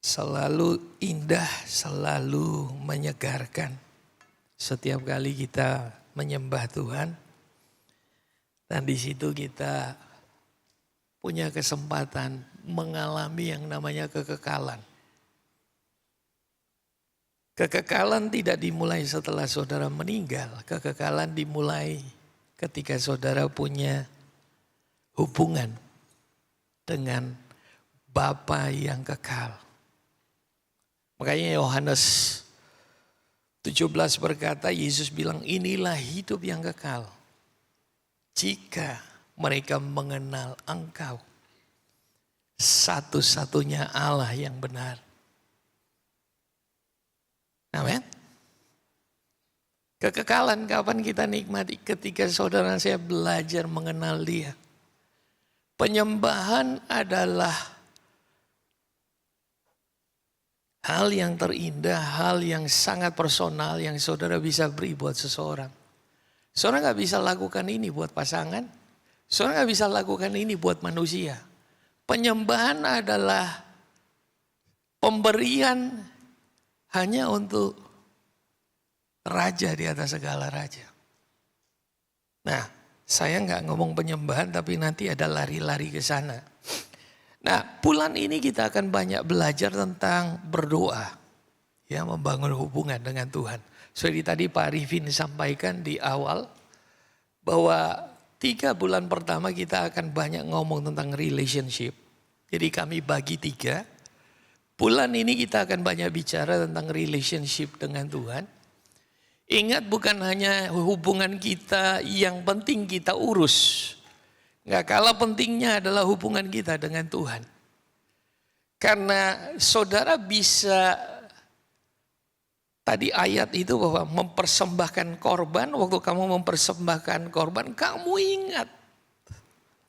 Selalu indah, selalu menyegarkan. Setiap kali kita menyembah Tuhan, dan di situ kita punya kesempatan mengalami yang namanya kekekalan. Kekekalan tidak dimulai setelah saudara meninggal, kekekalan dimulai ketika saudara punya hubungan dengan Bapa yang kekal. Makanya Yohanes 17 berkata, Yesus bilang inilah hidup yang kekal. Jika mereka mengenal Engkau, satu-satunya Allah yang benar. Amin. Kekekalan kapan kita nikmati? Ketika saudara saya belajar mengenal Dia. Penyembahan adalah hal yang terindah, hal yang sangat personal yang saudara bisa beri buat seseorang. Saudara gak bisa lakukan ini buat pasangan, saudara gak bisa lakukan ini buat manusia. Penyembahan adalah pemberian hanya untuk raja di atas segala raja. Nah, saya gak ngomong penyembahan tapi nanti ada lari-lari ke sana. Nah, bulan ini kita akan banyak belajar tentang berdoa. Ya, membangun hubungan dengan Tuhan. Seperti tadi Pak Arifin sampaikan di awal, bahwa 3 bulan pertama kita akan banyak ngomong tentang relationship. Jadi kami bagi 3. Bulan ini kita akan banyak bicara tentang relationship dengan Tuhan. Ingat, bukan hanya hubungan kita yang penting kita urus. Nggak kalah pentingnya adalah hubungan kita dengan Tuhan. Karena saudara bisa, tadi ayat itu bahwa mempersembahkan korban, waktu kamu mempersembahkan korban, kamu ingat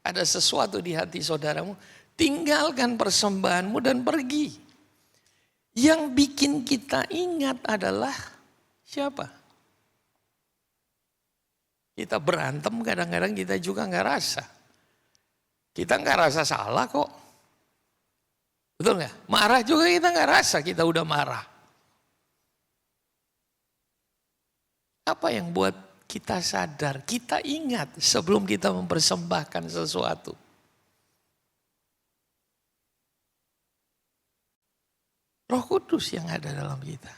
ada sesuatu di hati saudaramu, tinggalkan persembahanmu dan pergi. Yang bikin kita ingat adalah siapa? Kita berantem kadang-kadang kita juga nggak rasa. Kita nggak rasa salah kok. Betul nggak? Marah juga kita nggak rasa kita udah marah. Apa yang buat kita sadar, kita ingat sebelum kita mempersembahkan sesuatu. Roh Kudus yang ada dalam kita.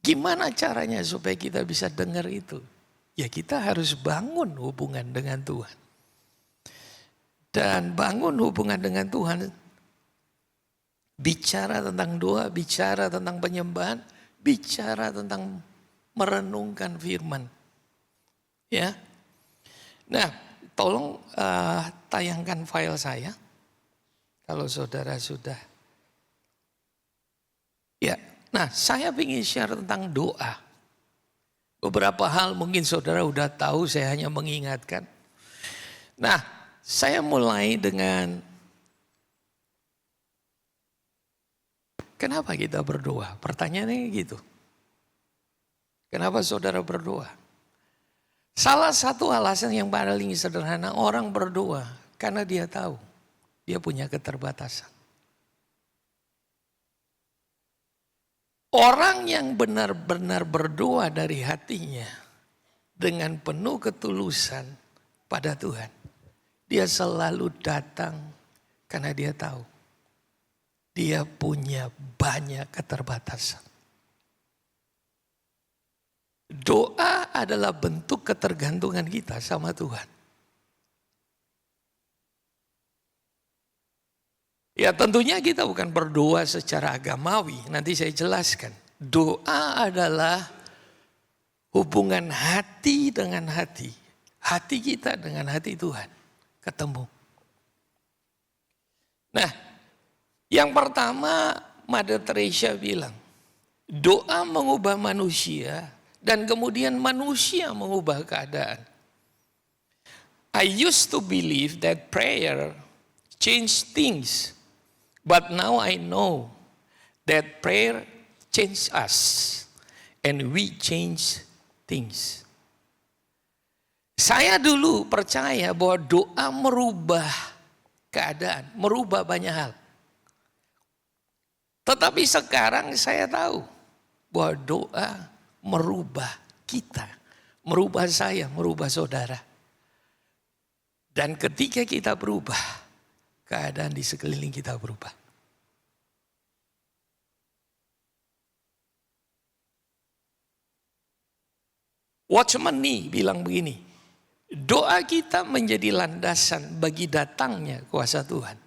Gimana caranya supaya kita bisa dengar itu? Ya kita harus bangun hubungan dengan Tuhan. Dan bangun hubungan dengan Tuhan, bicara tentang doa, bicara tentang penyembahan, bicara tentang merenungkan firman. Ya. Nah, tolong tayangkan file saya. Kalau saudara sudah. Ya. Nah, saya ingin share tentang doa. Beberapa hal mungkin saudara udah tahu, saya hanya mengingatkan. Nah, saya mulai dengan kenapa kita berdoa? Pertanyaannya gitu. Kenapa saudara berdoa? Salah satu alasan yang paling sederhana orang berdoa karena dia tahu dia punya keterbatasan. Orang yang benar-benar berdoa dari hatinya dengan penuh ketulusan pada Tuhan, dia selalu datang karena dia tahu dia punya banyak keterbatasan. Doa adalah bentuk ketergantungan kita sama Tuhan. Ya tentunya kita bukan berdoa secara agamawi, nanti saya jelaskan. Doa adalah hubungan hati dengan hati. Hati kita dengan hati Tuhan. Ketemu. Nah, yang pertama Mother Teresa bilang, doa mengubah manusia dan kemudian manusia mengubah keadaan. I used to believe that prayer changed things, but now I know that prayer changes us and we change things. Saya dulu percaya bahwa doa merubah keadaan, merubah banyak hal. Tetapi sekarang saya tahu bahwa doa merubah kita, merubah saya, merubah saudara. Dan ketika kita berubah, keadaan di sekeliling kita berubah. Watchman Nee bilang begini, doa kita menjadi landasan bagi datangnya kuasa Tuhan.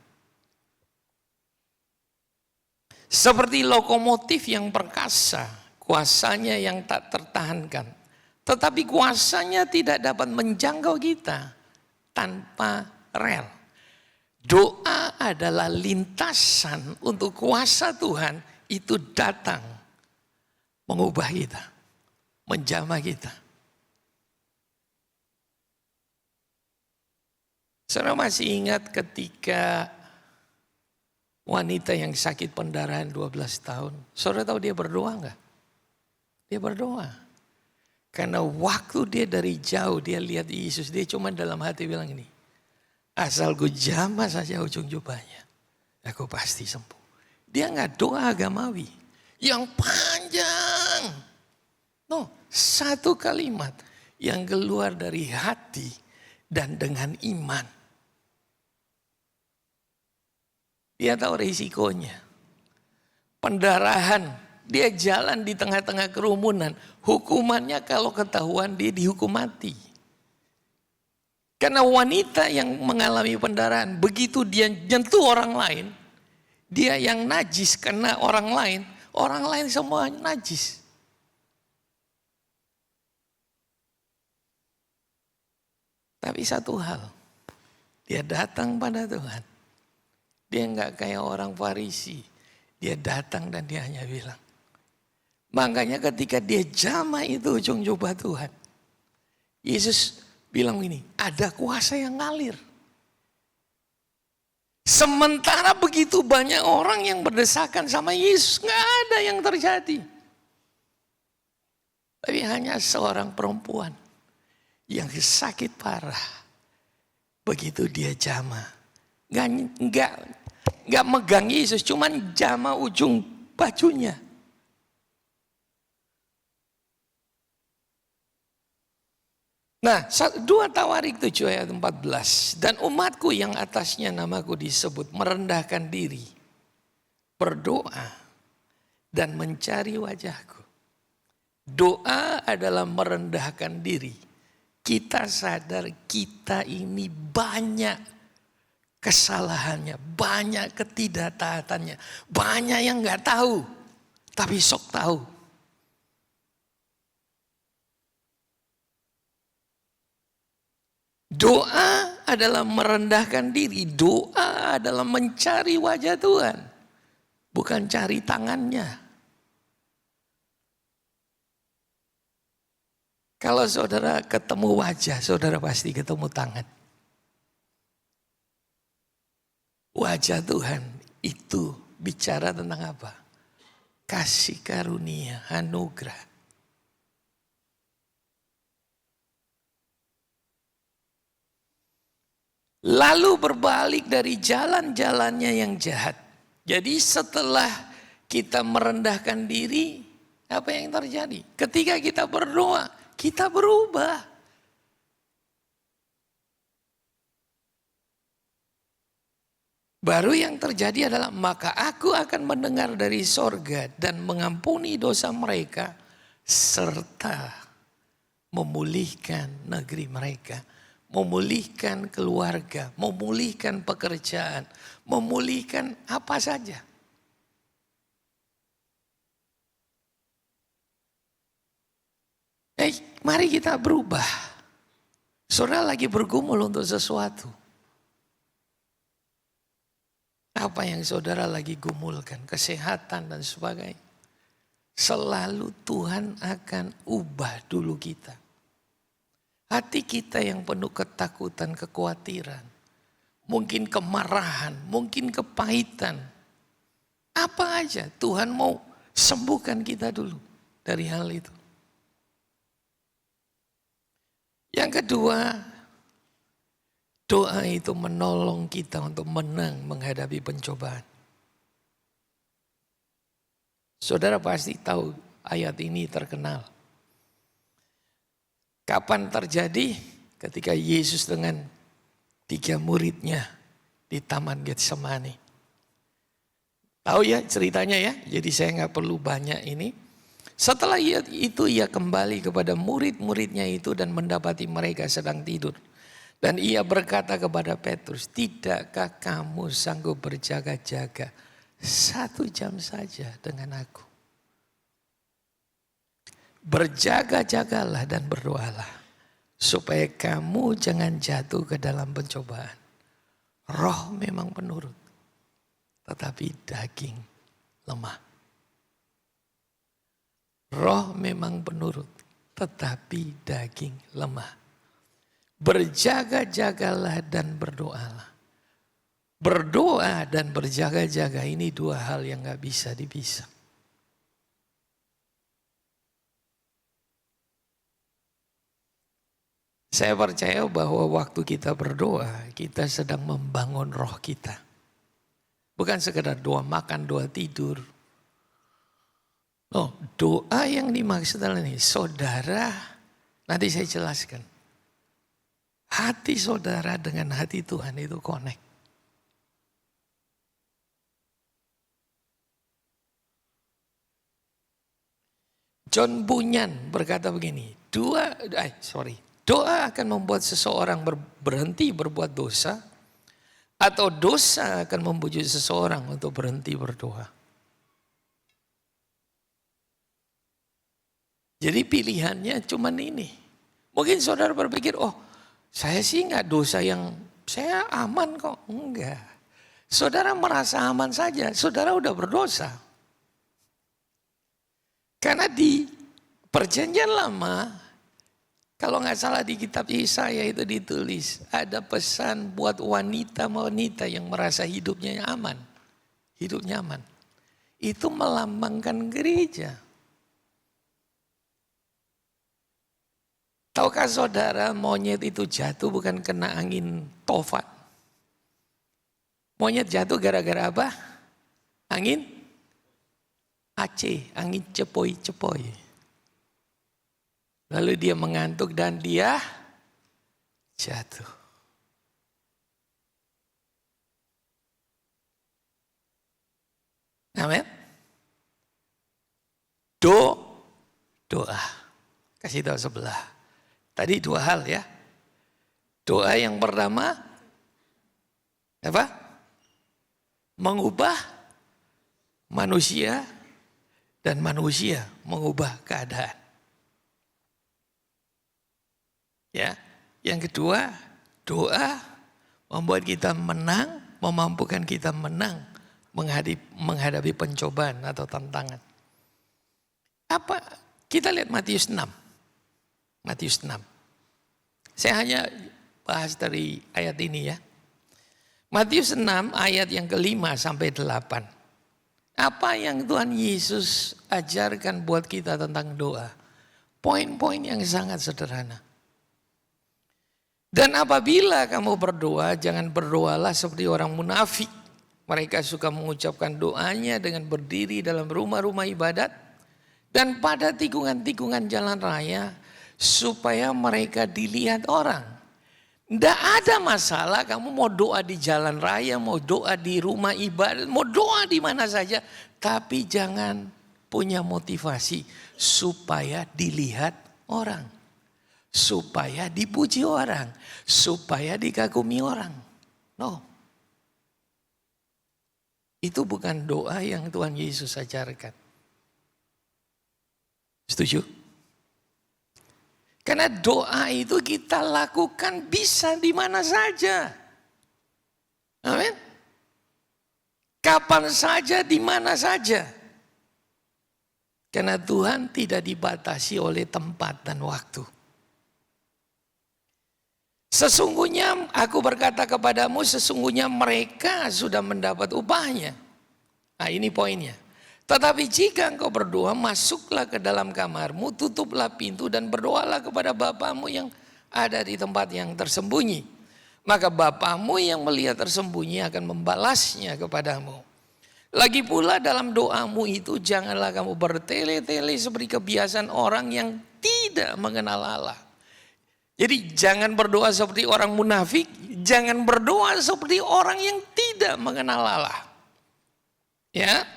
Seperti lokomotif yang perkasa, kuasanya yang tak tertahankan. Tetapi kuasanya tidak dapat menjangkau kita tanpa rel. Doa adalah lintasan untuk kuasa Tuhan itu datang. Mengubah kita, menjamah kita. Saudara masih ingat ketika wanita yang sakit pendarahan 12 tahun. Saudara tahu dia berdoa enggak? Dia berdoa. Karena waktu dia dari jauh dia lihat Yesus. Dia cuma dalam hati bilang ini. Asal gue jamah saja ujung jubahnya. Aku pasti sembuh. Dia enggak doa agamawi. Yang panjang. No, satu kalimat yang keluar dari hati dan dengan iman. Dia tahu risikonya. Pendarahan, dia jalan di tengah-tengah kerumunan. Hukumannya kalau ketahuan dia dihukum mati. Karena wanita yang mengalami pendarahan, begitu dia nyentuh orang lain, dia yang najis kena orang lain semua najis. Tapi satu hal, dia datang pada Tuhan. Dia enggak kayak orang Farisi. Dia datang dan dia hanya bilang. Makanya ketika dia jamah itu ujung jubah Tuhan. Yesus bilang ini, ada kuasa yang ngalir. Sementara begitu banyak orang yang berdesakan sama Yesus. Enggak ada yang terjadi. Tapi hanya seorang perempuan yang sakit parah. Begitu dia jamah. Enggak megang Yesus, cuman jamah ujung bajunya. Nah, 2 Tawarik 7 ayat 14. Dan umatku yang atasnya namaku disebut merendahkan diri, berdoa dan mencari wajahku. Doa adalah merendahkan diri. Kita sadar kita ini banyak kesalahannya, banyak ketidaktaatannya, banyak yang nggak tahu, tapi sok tahu. Doa adalah merendahkan diri, doa adalah mencari wajah Tuhan, bukan cari tangannya. Kalau saudara ketemu wajah, saudara pasti ketemu tangan. Wajah Tuhan itu bicara tentang apa? Kasih karunia, anugerah. Lalu berbalik dari jalan-jalannya yang jahat. Jadi setelah kita merendahkan diri, apa yang terjadi? Ketika kita berdoa, kita berubah. Baru yang terjadi adalah maka aku akan mendengar dari sorga dan mengampuni dosa mereka serta memulihkan negeri mereka, memulihkan keluarga, memulihkan pekerjaan, memulihkan apa saja. Mari kita berubah. Saudara lagi bergumul untuk sesuatu. Apa yang saudara lagi gumulkan, kesehatan dan sebagainya. Selalu Tuhan akan ubah dulu kita. Hati kita yang penuh ketakutan, kekhawatiran. Mungkin kemarahan, mungkin kepahitan. Apa aja Tuhan mau sembuhkan kita dulu dari hal itu. Yang kedua, doa itu menolong kita untuk menang menghadapi pencobaan. Saudara pasti tahu ayat ini terkenal. Kapan terjadi? Ketika Yesus dengan 3 muridnya di Taman Getsemani. Tahu ya ceritanya ya, jadi saya nggak perlu banyak ini. Setelah itu ia kembali kepada murid-muridnya itu dan mendapati mereka sedang tidur. Dan ia berkata kepada Petrus, tidakkah kamu sanggup berjaga-jaga 1 jam saja dengan aku? Berjaga-jagalah dan berdoalah, supaya kamu jangan jatuh ke dalam pencobaan. Roh memang penurut, tetapi daging lemah. Roh memang penurut, tetapi daging lemah. Berjaga-jagalah dan berdoalah. Berdoa dan berjaga-jaga ini 2 hal yang gak bisa dipisah. Saya percaya bahwa waktu kita berdoa, kita sedang membangun roh kita. Bukan sekedar doa makan, doa tidur. Oh, doa yang dimaksud adalah ini, saudara, nanti saya jelaskan. Hati saudara dengan hati Tuhan itu connect. John Bunyan berkata begini, doa akan membuat seseorang berhenti berbuat dosa, atau dosa akan membujuk seseorang untuk berhenti berdoa. Jadi pilihannya cuma ini. Mungkin saudara berpikir, oh saya sih nggak dosa yang, saya aman kok. Enggak. Saudara merasa aman saja, saudara udah berdosa. Karena di Perjanjian Lama, kalau nggak salah di kitab Yesaya itu ditulis, ada pesan buat wanita-wanita yang merasa hidupnya aman. Hidup nyaman. Itu melambangkan gereja. Tahukah saudara monyet itu jatuh bukan kena angin tofat. Monyet jatuh gara-gara apa? Angin Aceh, angin cepoi-cepoi. Lalu dia mengantuk dan dia jatuh. Amin. Doa. Kasih tahu sebelah. Tadi 2 hal ya. Doa yang pertama apa? Mengubah manusia dan manusia mengubah keadaan. Ya. Yang kedua, doa membuat kita menang, memampukan kita menang menghadapi pencobaan atau tantangan. Apa? Kita lihat Matius 6. Matius 6. Saya hanya bahas dari ayat ini ya. Matius 6 ayat yang ke-5 sampai 8. Apa yang Tuhan Yesus ajarkan buat kita tentang doa? Poin-poin yang sangat sederhana. Dan apabila kamu berdoa, jangan berdoalah seperti orang munafik. Mereka suka mengucapkan doanya dengan berdiri dalam rumah-rumah ibadat dan pada tikungan-tikungan jalan raya, supaya mereka dilihat orang. Tidak ada masalah kamu mau doa di jalan raya, mau doa di rumah ibadat, mau doa di mana saja. Tapi jangan punya motivasi supaya dilihat orang. Supaya dipuji orang. Supaya dikagumi orang. No. Itu bukan doa yang Tuhan Yesus ajarkan. Setuju? Karena doa itu kita lakukan bisa di mana saja. Amin. Kapan saja, di mana saja. Karena Tuhan tidak dibatasi oleh tempat dan waktu. Sesungguhnya aku berkata kepadamu, sesungguhnya mereka sudah mendapat upahnya. Nah ini poinnya. Tetapi jika engkau berdoa, masuklah ke dalam kamarmu, tutuplah pintu dan berdoalah kepada Bapamu yang ada di tempat yang tersembunyi. Maka Bapamu yang melihat tersembunyi akan membalasnya kepadamu. Lagi pula dalam doamu itu janganlah kamu bertele-tele seperti kebiasaan orang yang tidak mengenal Allah. Jadi jangan berdoa seperti orang munafik, jangan berdoa seperti orang yang tidak mengenal Allah. Ya.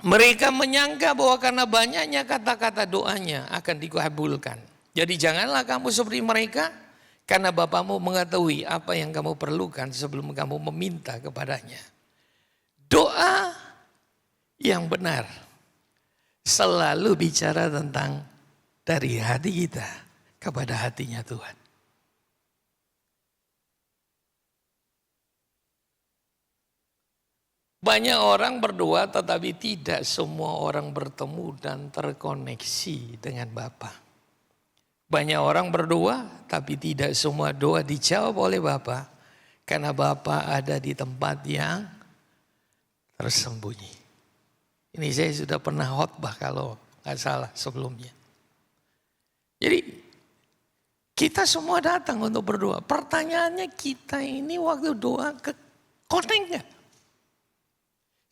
Mereka menyangka bahwa karena banyaknya kata-kata doanya akan dikabulkan. Jadi janganlah kamu seperti mereka, karena Bapamu mengetahui apa yang kamu perlukan sebelum kamu meminta kepadanya. Doa yang benar selalu bicara tentang dari hati kita kepada hatinya Tuhan. Banyak orang berdoa tetapi tidak semua orang bertemu dan terkoneksi dengan Bapa. Banyak orang berdoa tapi tidak semua doa dijawab oleh Bapa karena Bapa ada di tempat yang tersembunyi. Ini saya sudah pernah khotbah kalau nggak salah sebelumnya. Jadi kita semua datang untuk berdoa. Pertanyaannya kita ini waktu doa connect nggak?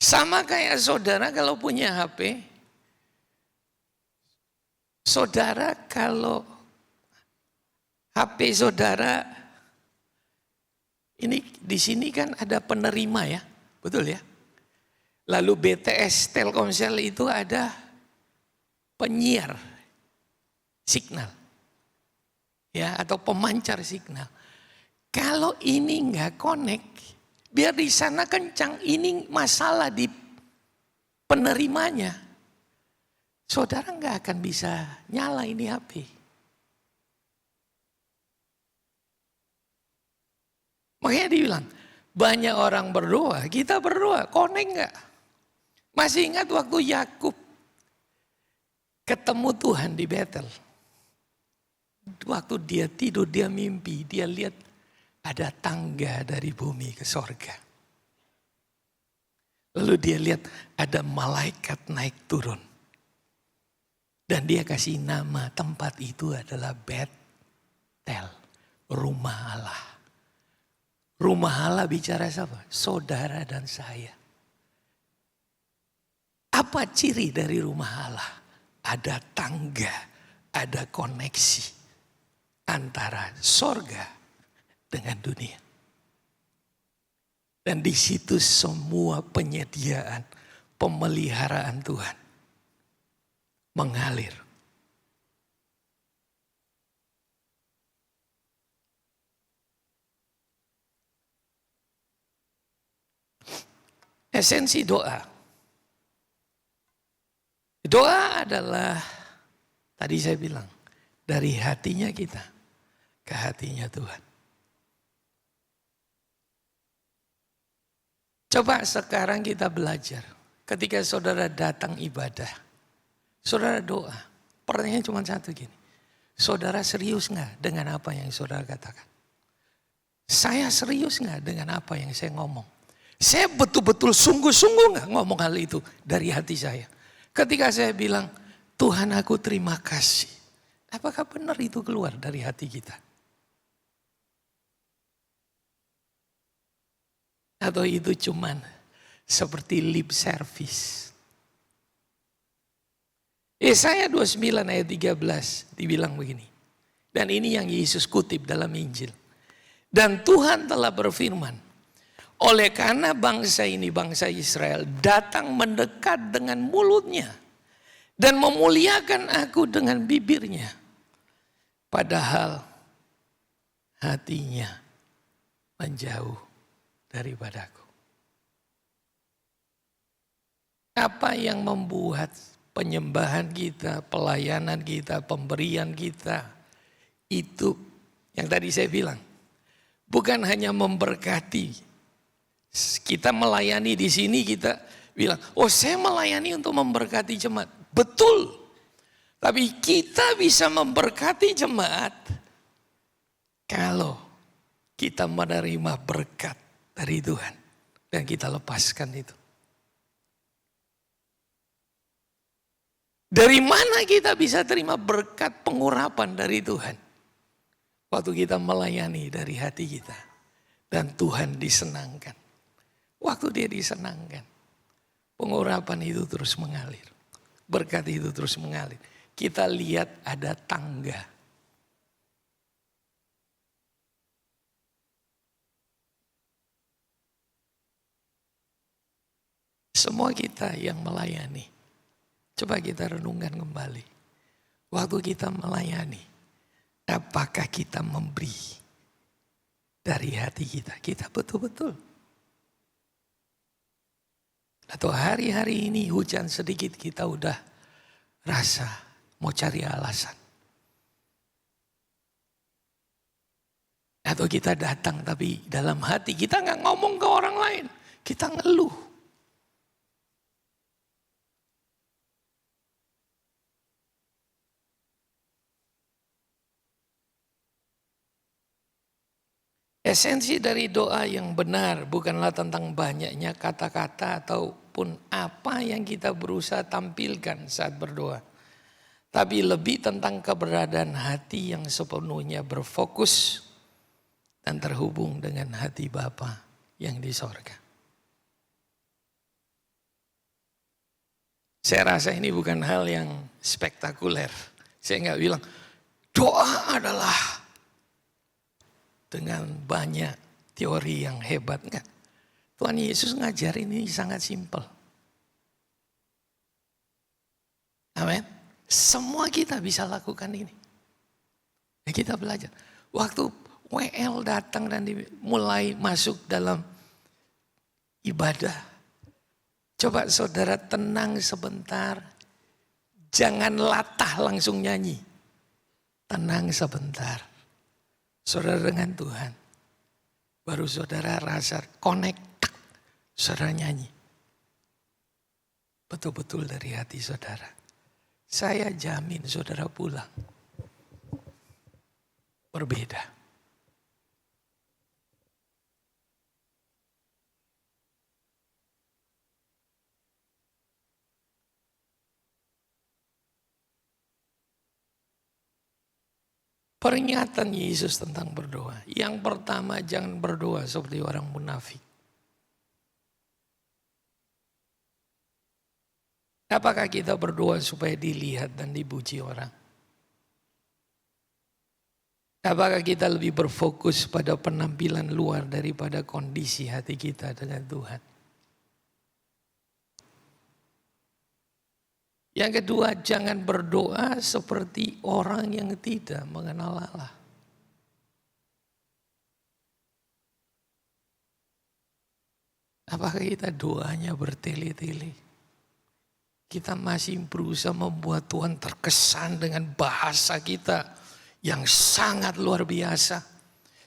Sama kayak saudara kalau punya HP. Saudara kalau HP saudara ini di sini kan ada penerima ya, betul ya. Lalu BTS Telkomsel itu ada penyiar signal, ya atau pemancar signal. Kalau ini nggak connect, biar di sana kencang, ini masalah di penerimanya. Saudara nggak akan bisa nyala ini HP. Makanya dibilang, banyak orang berdoa, kita berdoa, connect nggak? Masih ingat waktu Yakub ketemu Tuhan di Betel. Waktu dia tidur, dia mimpi, dia lihat ada tangga dari bumi ke sorga. Lalu dia lihat ada malaikat naik turun. Dan dia kasih nama tempat itu adalah Betel, rumah Allah. Rumah Allah bicara siapa? Saudara dan saya. Apa ciri dari rumah Allah? Ada tangga, ada koneksi antara sorga dengan dunia. Dan di situ semua penyediaan, pemeliharaan Tuhan mengalir. Esensi doa. Doa adalah, tadi saya bilang, dari hatinya kita ke hatinya Tuhan. Coba sekarang kita belajar. Ketika saudara datang ibadah, saudara doa. Pertanyaannya cuma satu gini. Saudara serius nggak dengan apa yang saudara katakan? Saya serius nggak dengan apa yang saya ngomong? Saya betul-betul sungguh-sungguh nggak ngomong hal itu dari hati saya. Ketika saya bilang, Tuhan aku terima kasih. Apakah benar itu keluar dari hati kita? Atau itu cuman seperti lip service? Yesaya 29 ayat 13 dibilang begini. Dan ini yang Yesus kutip dalam Injil. Dan Tuhan telah berfirman, oleh karena bangsa ini, bangsa Israel, datang mendekat dengan mulutnya dan memuliakan aku dengan bibirnya. Padahal hatinya menjauh daripadaku. Apa yang membuat penyembahan kita, pelayanan kita, pemberian kita, itu yang tadi saya bilang, bukan hanya memberkati. Kita melayani di sini, kita bilang, oh saya melayani untuk memberkati jemaat. Betul. Tapi kita bisa memberkati jemaat kalau kita menerima berkat dari Tuhan. Dan kita lepaskan itu. Dari mana kita bisa terima berkat pengurapan dari Tuhan? Waktu kita melayani dari hati kita. Dan Tuhan disenangkan. Waktu dia disenangkan, pengurapan itu terus mengalir. Berkat itu terus mengalir. Kita lihat ada tangga. Semua kita yang melayani, coba kita renungkan kembali. Waktu kita melayani, apakah kita memberi dari hati kita? Kita betul-betul. Atau hari-hari ini hujan sedikit kita udah rasa mau cari alasan. Atau kita datang tapi dalam hati kita nggak ngomong ke orang lain. Kita ngeluh. Esensi dari doa yang benar bukanlah tentang banyaknya kata-kata ataupun apa yang kita berusaha tampilkan saat berdoa. Tapi lebih tentang keberadaan hati yang sepenuhnya berfokus dan terhubung dengan hati Bapa yang di sorga. Saya rasa ini bukan hal yang spektakuler. Saya nggak bilang doa adalah dengan banyak teori yang hebat. Enggak. Tuhan Yesus ngajarin ini sangat simpel. Amin. Semua kita bisa lakukan ini. Ya, kita belajar. Waktu WL datang dan mulai masuk dalam ibadah. Coba saudara tenang sebentar. Jangan latah langsung nyanyi. Tenang sebentar. Saudara dengan Tuhan, baru saudara rasa connect, saudara nyanyi. Betul-betul dari hati saudara. Saya jamin saudara pulang. Berbeda. Peringatan Yesus tentang berdoa. Yang pertama, jangan berdoa seperti orang munafik. Apakah kita berdoa supaya dilihat dan dipuji orang? Apakah kita lebih berfokus pada penampilan luar daripada kondisi hati kita dengan Tuhan? Yang kedua, jangan berdoa seperti orang yang tidak mengenal Allah. Apakah kita doanya bertele-tele? Kita masih berusaha membuat Tuhan terkesan dengan bahasa kita yang sangat luar biasa.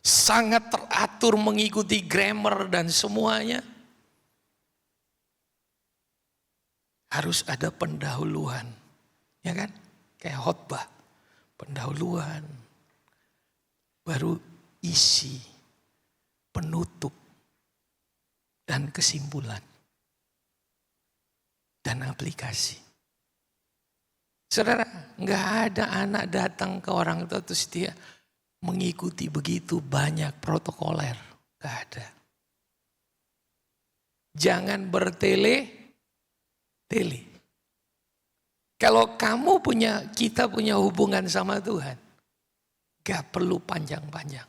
Sangat teratur mengikuti grammar dan semuanya. Harus ada pendahuluan, ya kan? Kayak khotbah, pendahuluan, baru isi, penutup, dan kesimpulan, dan aplikasi. Saudara, nggak ada anak datang ke orang tua terus dia mengikuti begitu banyak protokoler, nggak ada. Jangan bertele-tele. Kalau kita punya hubungan sama Tuhan, gak perlu panjang-panjang.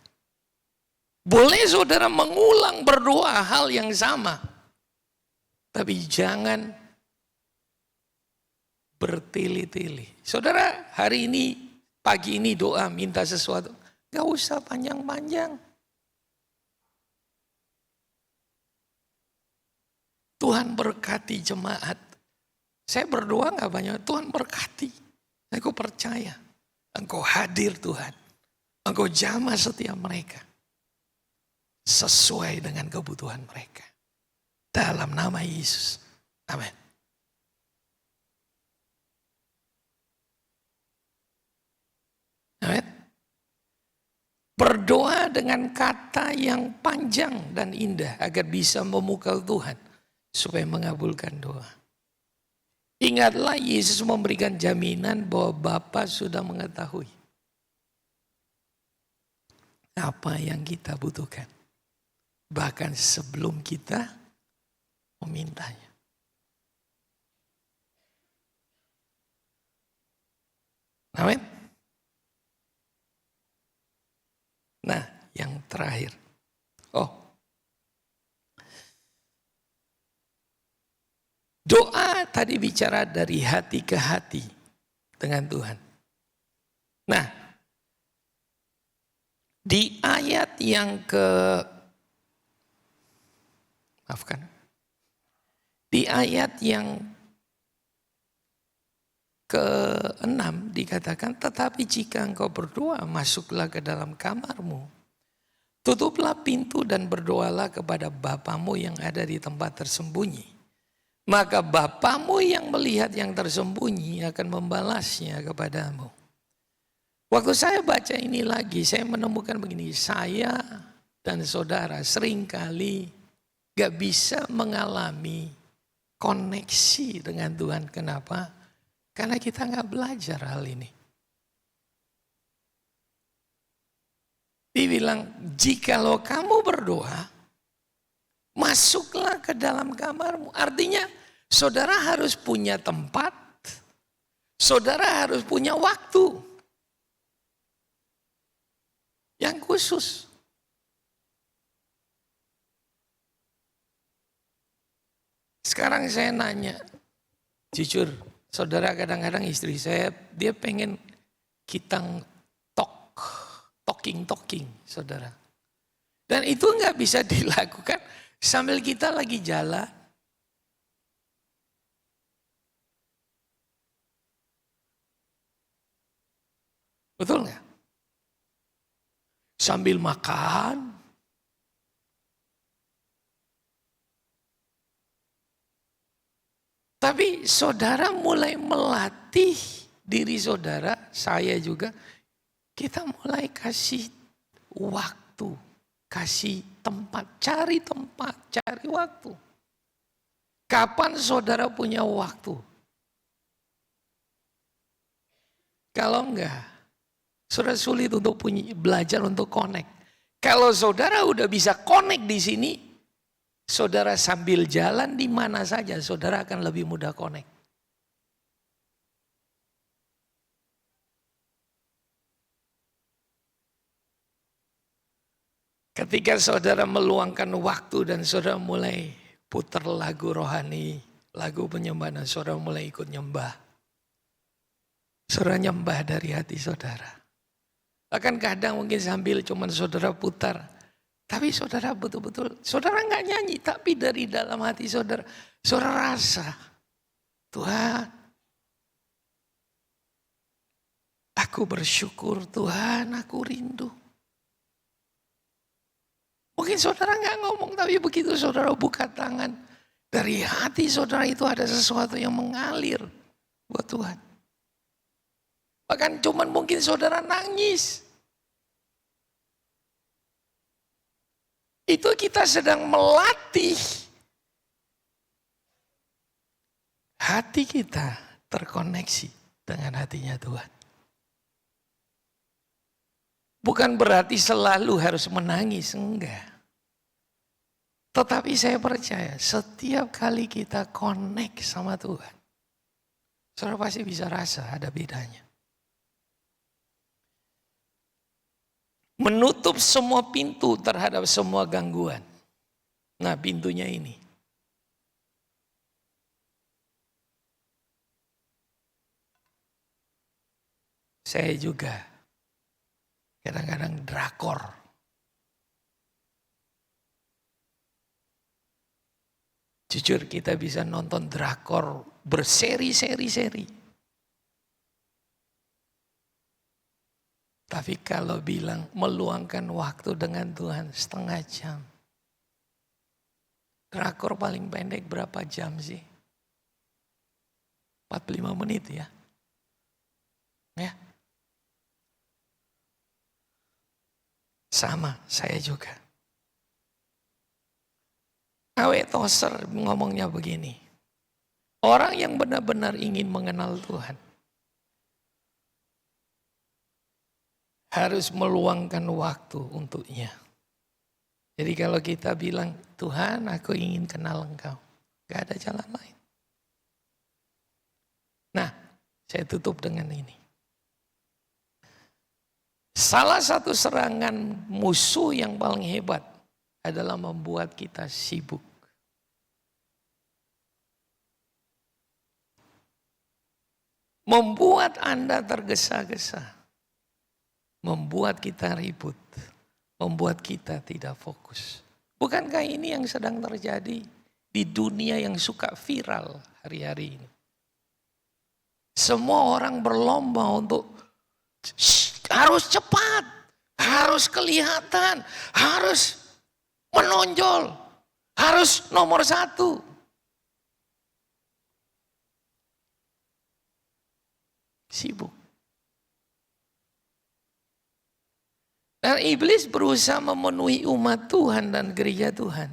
Boleh saudara mengulang berdoa hal yang sama, tapi jangan bertele-tele. Saudara hari ini, pagi ini doa minta sesuatu, gak usah panjang-panjang. Tuhan berkati jemaat. Saya berdoa gak banyak, Tuhan berkati. Aku percaya, Engkau hadir Tuhan. Engkau jamah setiap mereka. Sesuai dengan kebutuhan mereka. Dalam nama Yesus. Amin. Amin. Berdoa dengan kata yang panjang dan indah agar bisa memukau Tuhan. Supaya mengabulkan doa. Ingatlah Yesus memberikan jaminan bahwa Bapa sudah mengetahui apa yang kita butuhkan. Bahkan sebelum kita memintanya. Amin. Nah, yang terakhir. Doa tadi bicara dari hati ke hati dengan Tuhan. Nah, di ayat yang di ayat yang ke-6 dikatakan, tetapi jika engkau berdoa, masuklah ke dalam kamarmu. Tutuplah pintu dan berdoalah kepada Bapamu yang ada di tempat tersembunyi. Maka Bapamu yang melihat yang tersembunyi akan membalasnya kepadamu. Waktu saya baca ini lagi, saya menemukan begini, saya dan saudara seringkali gak bisa mengalami koneksi dengan Tuhan. Kenapa? Karena kita gak belajar hal ini. Dia bilang, jikalau kamu berdoa, masuklah ke dalam kamarmu. Artinya saudara harus punya tempat, saudara harus punya waktu yang khusus. Sekarang saya nanya, jujur, saudara kadang-kadang istri saya, dia pengen kita talking, saudara. Dan itu nggak bisa dilakukan sambil kita lagi jalan. Betul nggak? Sambil makan. Tapi saudara mulai melatih diri saudara, saya juga, kita mulai kasih waktu, kasih tempat, cari waktu. Kapan saudara punya waktu? Kalau enggak, saudara sulit untuk belajar untuk connect. Kalau saudara udah bisa connect di sini, saudara sambil jalan di mana saja, saudara akan lebih mudah connect. Ketika saudara meluangkan waktu dan saudara mulai putar lagu rohani, lagu penyembahan, saudara mulai ikut nyembah. Saudara nyembah dari hati saudara. Bahkan kadang mungkin sambil cuman saudara putar, tapi saudara betul-betul, saudara nggak nyanyi, tapi dari dalam hati saudara, saudara rasa, Tuhan, aku bersyukur, Tuhan, aku rindu. Mungkin saudara nggak ngomong, tapi begitu saudara buka tangan, dari hati saudara itu ada sesuatu yang mengalir buat Tuhan. Bahkan cuman mungkin saudara nangis. Itu kita sedang melatih hati kita terkoneksi dengan hatinya Tuhan. Bukan berarti selalu harus menangis, enggak. Tetapi saya percaya setiap kali kita connect sama Tuhan, saudara pasti bisa rasa ada bedanya. Menutup semua pintu terhadap semua gangguan. Nah, pintunya ini. Saya juga kadang-kadang drakor. Jujur kita bisa nonton drakor berseri-seri. Tapi kalau bilang meluangkan waktu dengan Tuhan 1/2 jam. Drakor paling pendek berapa jam sih? 45 menit ya. Ya. Sama, saya juga. A.W. Tozer ngomongnya begini. Orang yang benar-benar ingin mengenal Tuhan harus meluangkan waktu untuknya. Jadi kalau kita bilang, Tuhan aku ingin kenal Engkau. Gak ada jalan lain. Nah, saya tutup dengan ini. Salah satu serangan musuh yang paling hebat adalah membuat kita sibuk. Membuat Anda tergesa-gesa. Membuat kita ribut. Membuat kita tidak fokus. Bukankah ini yang sedang terjadi di dunia yang suka viral hari-hari ini? Semua orang berlomba untuk harus cepat, harus kelihatan, harus menonjol, harus nomor satu. Sibuk. Dan iblis berusaha memenuhi umat Tuhan dan gereja Tuhan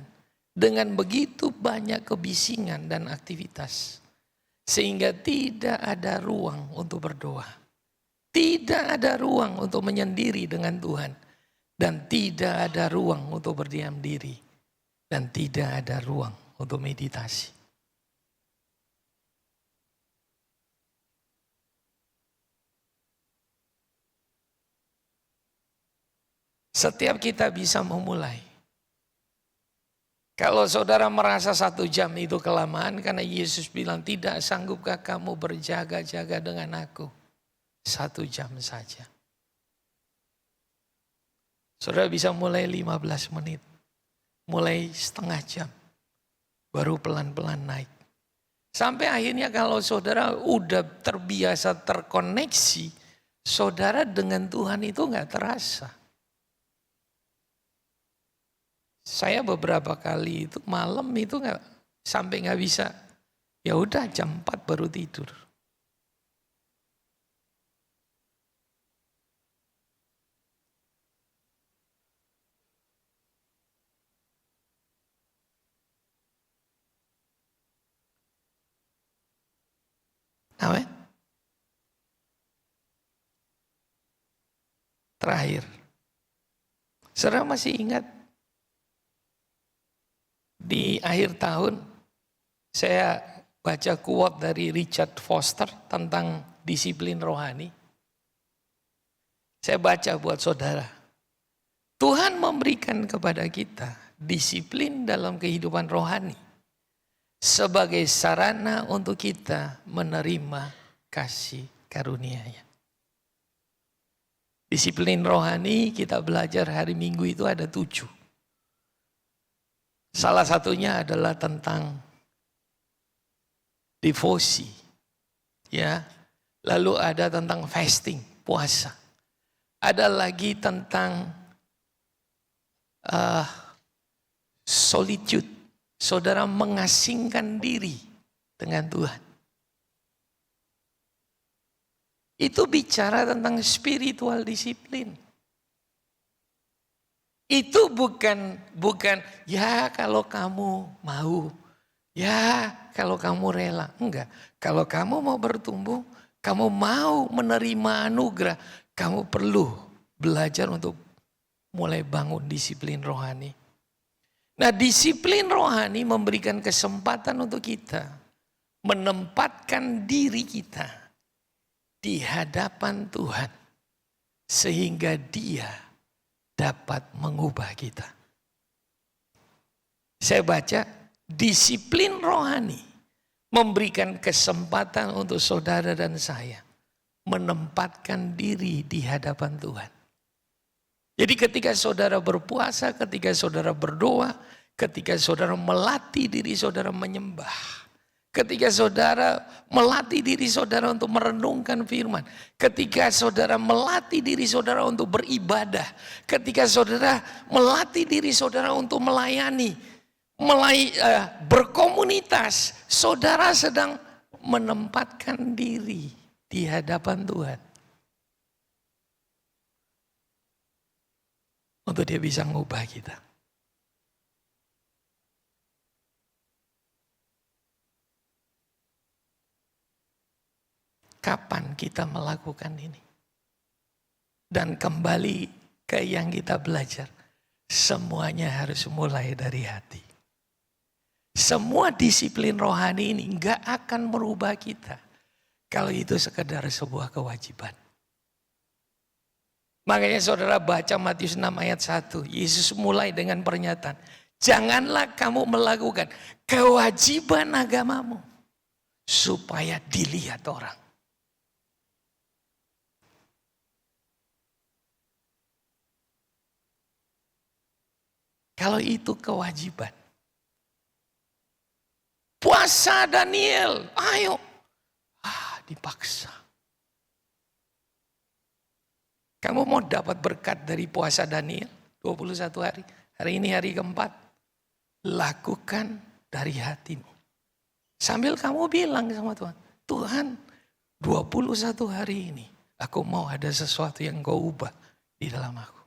dengan begitu banyak kebisingan dan aktivitas. Sehingga tidak ada ruang untuk berdoa. Tidak ada ruang untuk menyendiri dengan Tuhan. Dan tidak ada ruang untuk berdiam diri. Dan tidak ada ruang untuk meditasi. Setiap kita bisa memulai. Kalau saudara merasa 1 jam itu kelamaan karena Yesus bilang tidak sanggupkah kamu berjaga-jaga dengan aku 1 jam saja. Saudara bisa mulai 15 menit, mulai setengah jam, baru pelan-pelan naik. Sampai akhirnya kalau saudara udah terbiasa terkoneksi, saudara dengan Tuhan itu gak terasa. Saya beberapa kali itu malam itu sampai nggak bisa. Ya udah jam 4 baru tidur. Amin. Terakhir. Saudara masih ingat di akhir tahun saya baca quote dari Richard Foster tentang disiplin rohani. Saya baca buat saudara. Tuhan memberikan kepada kita disiplin dalam kehidupan rohani sebagai sarana untuk kita menerima kasih karunia-Nya. Disiplin rohani kita belajar hari Minggu itu ada 7. Salah satunya adalah tentang devosi, ya. Lalu ada tentang fasting, puasa. Ada lagi tentang solitude, saudara mengasingkan diri dengan Tuhan. Itu bicara tentang spiritual disiplin. Itu bukan ya kalau kamu mau, ya kalau kamu rela. Enggak, kalau kamu mau bertumbuh, kamu mau menerima anugerah, kamu perlu belajar untuk mulai bangun disiplin rohani. Nah, disiplin rohani memberikan kesempatan untuk kita menempatkan diri kita di hadapan Tuhan sehingga Dia dapat mengubah kita. Saya baca, disiplin rohani memberikan kesempatan untuk saudara dan saya menempatkan diri di hadapan Tuhan. Jadi ketika saudara berpuasa, ketika saudara berdoa, ketika saudara melatih diri saudara menyembah, ketika saudara melatih diri saudara untuk merenungkan firman, ketika saudara melatih diri saudara untuk beribadah, ketika saudara melatih diri saudara untuk melayani, berkomunitas, saudara sedang menempatkan diri di hadapan Tuhan. Untuk Dia bisa mengubah kita. Kapan kita melakukan ini? Dan kembali ke yang kita belajar. Semuanya harus mulai dari hati. Semua disiplin rohani ini nggak akan merubah kita. Kalau itu sekedar sebuah kewajiban. Makanya saudara baca Matius 6 ayat 1. Yesus mulai dengan pernyataan. Janganlah kamu melakukan kewajiban agamamu. Supaya dilihat orang. Kalau itu kewajiban. Puasa Daniel, ayo. Dipaksa. Kamu mau dapat berkat dari puasa Daniel 21 hari. Hari ini hari keempat. Lakukan dari hatimu. Sambil kamu bilang sama Tuhan. Tuhan 21 hari ini aku mau ada sesuatu yang kau ubah di dalam aku.